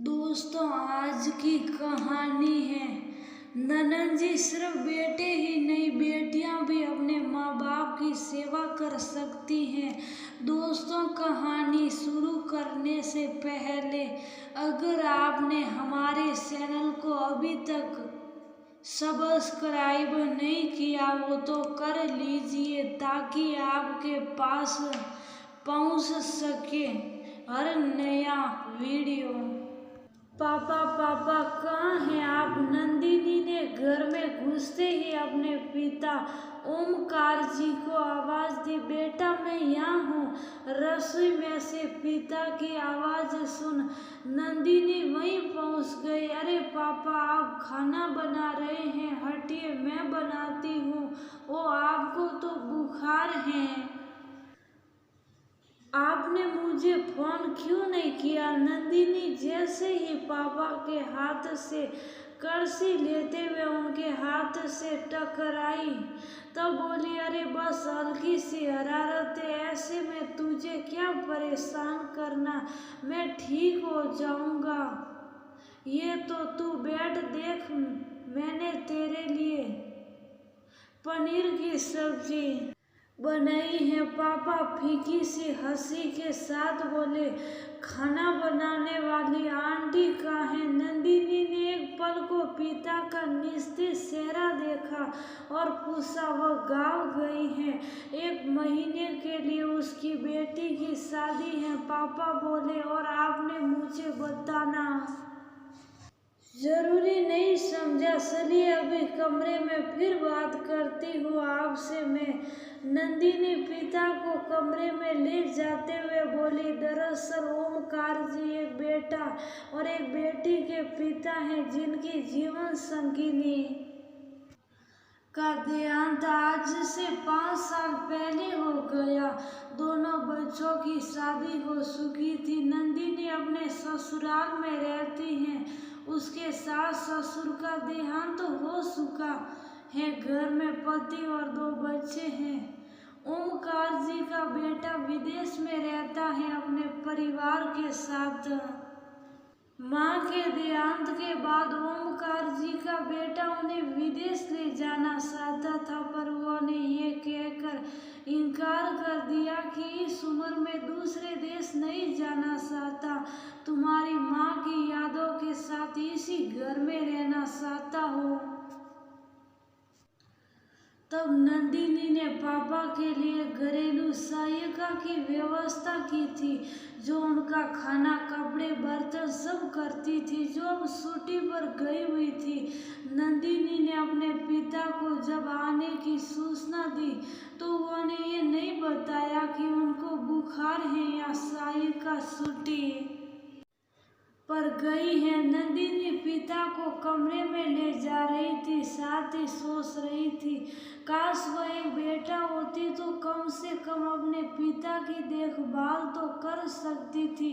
दोस्तों, आज की कहानी है। ननद जी सिर्फ बेटे ही नहीं, बेटियां भी अपने माँ बाप की सेवा कर सकती हैं। दोस्तों, कहानी शुरू करने से पहले अगर आपने हमारे चैनल को अभी तक सब्सक्राइब नहीं किया हो तो कर लीजिए, ताकि आपके पास पहुंच सके हर नया वीडियो। पापा पापा, कहाँ हैं आप? नंदिनी ने घर में घुसते ही अपने पिता ओमकार जी को आवाज दी। बेटा, मैं यहाँ हूँ। रसोई में से पिता की आवाज सुन नंदिनी वहीं पहुँच गई। अरे पापा, आप खाना बना रहे हैं? हटिए, मैं बनाती हूँ। ओ, आपको तो बुखार है, आपने मुझे फोन क्यों नहीं किया? नंदिनी जैसे ही पापा के हाथ से कड़छी लेते हुए उनके हाथ से टकराई, तब बोली, अरे बस हल्की सी हरारत है, ऐसे में तुझे क्या परेशान करना, मैं ठीक हो जाऊंगा। ये तो तू बैठ, देख मैंने तेरे लिए पनीर की सब्जी बनाई है। पापा फीकी सी हंसी के साथ बोले, खाना बनाने वाली आंटी कहाँ है? नंदिनी ने एक पल को पिता का निस्तेज चेहरा देखा और पूछा, वह गाँव गई हैं, 1 महीने के लिए उसकी बेटी की शादी है। पापा बोले, और आपने मुझे बताना जरूरी नहीं समझा? चलिए, अभी कमरे में फिर बात करती हूँ आपसे मैं। नंदिनी पिता को कमरे में ले जाते हुए बोली, दरअसल ओमकार जी एक बेटा और एक बेटी के पिता हैं, जिनकी जीवन संगिनी का देहांत आज से 5 साल पहले हो गया। दोनों बच्चों की शादी हो चुकी थी। नंदिनी अपने ससुराल में रहती हैं। उसके सास ससुर का देहांत हो चुका है। घर में पति और 2 बच्चे हैं। ओमकार जी का बेटा विदेश में रहता है अपने परिवार के साथ। माँ के देहांत के बाद ओमकार जी का बेटा उन्हें विदेश ले जाना चाहता था, पर उन्होंने ये कहकर इनकार कर दिया कि इस उम्र में दूसरे देश नहीं जाना चाहता, तुम्हारी माँ की यादों के साथ इसी घर में रहना चाहता हो। तब नंदिनी ने पापा के लिए घरेलू सहायिका की व्यवस्था की थी, जो उनका खाना, कपड़े, बर्तन सब करती थी, जो अब छुट्टी पर गई हुई थी। नंदिनी ने अपने पिता को जब आने की सूचना दी तो उन्होंने ये नहीं बताया कि उनको बुखार है या सहायिका छुट्टी पर गई है। नंदिनी पिता को कमरे में ले जा रही थी, साथ ही सोच रही थी, काश वह एक बेटा होती तो कम से कम अपने पिता की देखभाल तो कर सकती थी।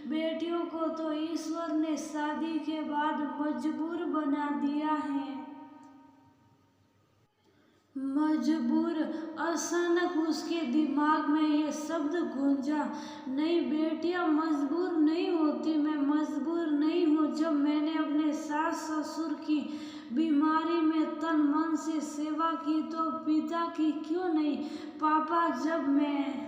बेटियों को तो ईश्वर ने शादी के बाद मजबूर बना दिया है। मजबूर। अचानक उसके दिमाग में ये शब्द गूंजा, नहीं, बेटियां मजबूर नहीं होती। मैं मजबूर नहीं हूँ। जब मैंने अपने सास ससुर की बीमारी में तन मन से सेवा की तो पिता की क्यों नहीं? पापा, जब मैं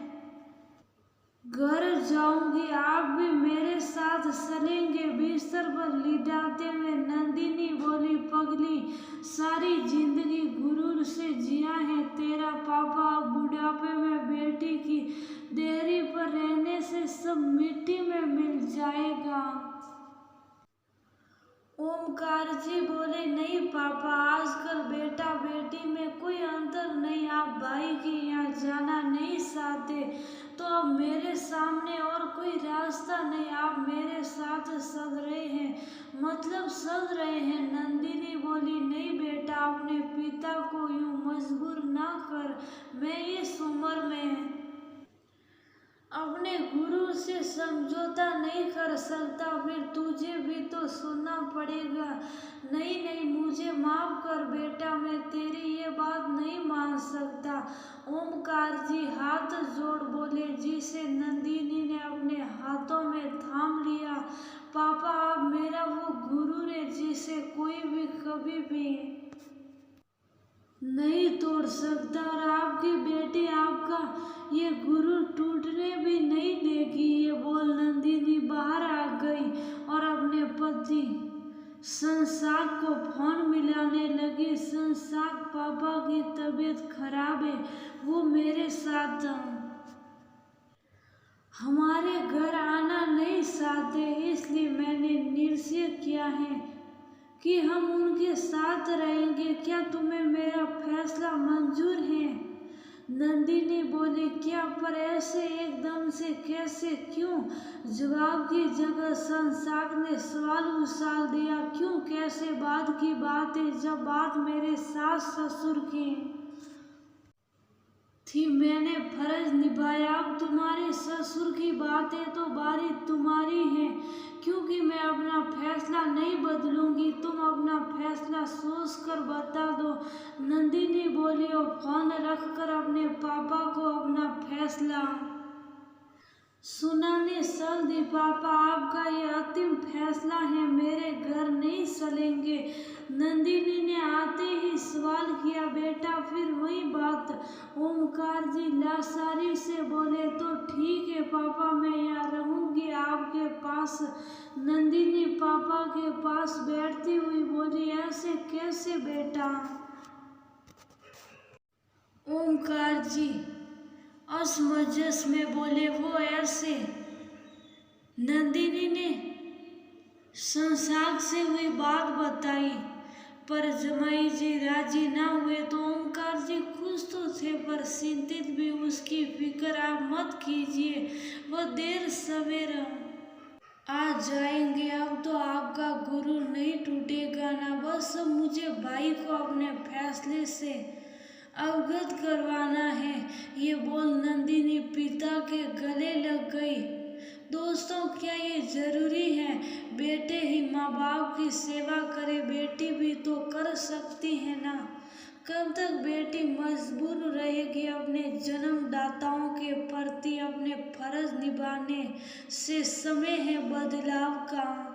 घर जाऊंगी आप भी मेरे साथ चलेंगे? बिस्तर पर लिटाते हुए नंदिनी बोली, पगली, सारी जिंदगी गुरूर से जिया है तेरा पापा, अब बुढ़ापे में बेटी की देहरी पर रहने से सब मिट्टी में मिल जाएगा। ओमकार जी बोले, नहीं पापा, आजकल बेटा बेटी में कोई अंतर नहीं। आप भाई के यहाँ जाना नहीं चाहते तो अब मेरे सामने और कोई रास्ता नहीं। आप मेरे साथ चल रहे हैं, मतलब चल रहे हैं। नंदिनी बोली, नहीं बेटा, अपने पिता को यूं मजबूर ना कर। मैं इस उम्र में अपने गुरु से समझौता नहीं कर सकता, फिर तुझे भी तो सुनना पड़ेगा। नहीं नहीं, मुझे माफ कर बेटा, मैं तेरी ये बात नहीं मान सकता। ओमकार जी हाथ जोड़ बोले, जिसे नंदिनी ने अपने हाथों में थाम लिया, पापा, आप से कोई भी कभी भी नहीं तोड़ सकता, और आपकी बेटी आपका ये गुरु टूटने भी नहीं देगी। ये बोल नंदिनी बाहर आ गई और अपने पति संसार को फोन मिलाने लगी। संसार, पापा की तबीयत खराब है, वो मेरे साथ हमारे घर आना नहीं चाहते, इसलिए मैंने निश्चय किया है कि हम उनके साथ रहेंगे। क्या तुम्हें मेरा फैसला मंजूर है? नंदिनी बोली, क्या? पर ऐसे एकदम से कैसे, क्यों? जवाब की जगह संसार ने सवाल उछाल दिया, क्यों कैसे? बाद की बात है, जब बात मेरे सास ससुर की थी मैंने फर्ज निभाया। अब तुम्हारे ससुर की बात है तो बारी तुम्हारी है, क्योंकि मैं अपना फैसला नहीं बदलूंगी। तुम अपना फैसला सोच कर बता दो। नंदिनी बोली और फोन रखकर अपने पापा को अपना फैसला सुनाने चल दी। पापा, आपका ये अंतिम फैसला है, मेरे घर नहीं चलेंगे। नंदिनी ने आते ही सवाल किया, बेटा फिर वही बात? ओमकार जी लाचारी से बोले, तो ठीक है पापा, मैं यहाँ रहूंगी आपके पास। नंदिनी पापा के पास बैठती हुई बोली, ऐसे कैसे बेटा? ओमकार जी असमंजस में बोले, वो ऐसे। नंदिनी ने संसार से हुई बात बताई, पर जमाई जी राजी ना हुए। तो ओमकार जी खुश तो थे पर चिंतित भी। उसकी फिक्र आप मत कीजिए, वो देर सवेर आ जाएंगे। अब तो आपका गुरु नहीं टूटेगा ना, बस मुझे भाई को अपने फैसले से अवगत करवाना है। ये बोल नंदिनी पिता के गले लग गई। दोस्तों, क्या ये जरूरी है बेटे ही माँ बाप की सेवा करे? बेटी भी तो कर सकती है ना। कब तक बेटी मजबूर रहेगी अपने जन्मदाताओं के प्रति अपने फर्ज निभाने से समय है बदलाव का।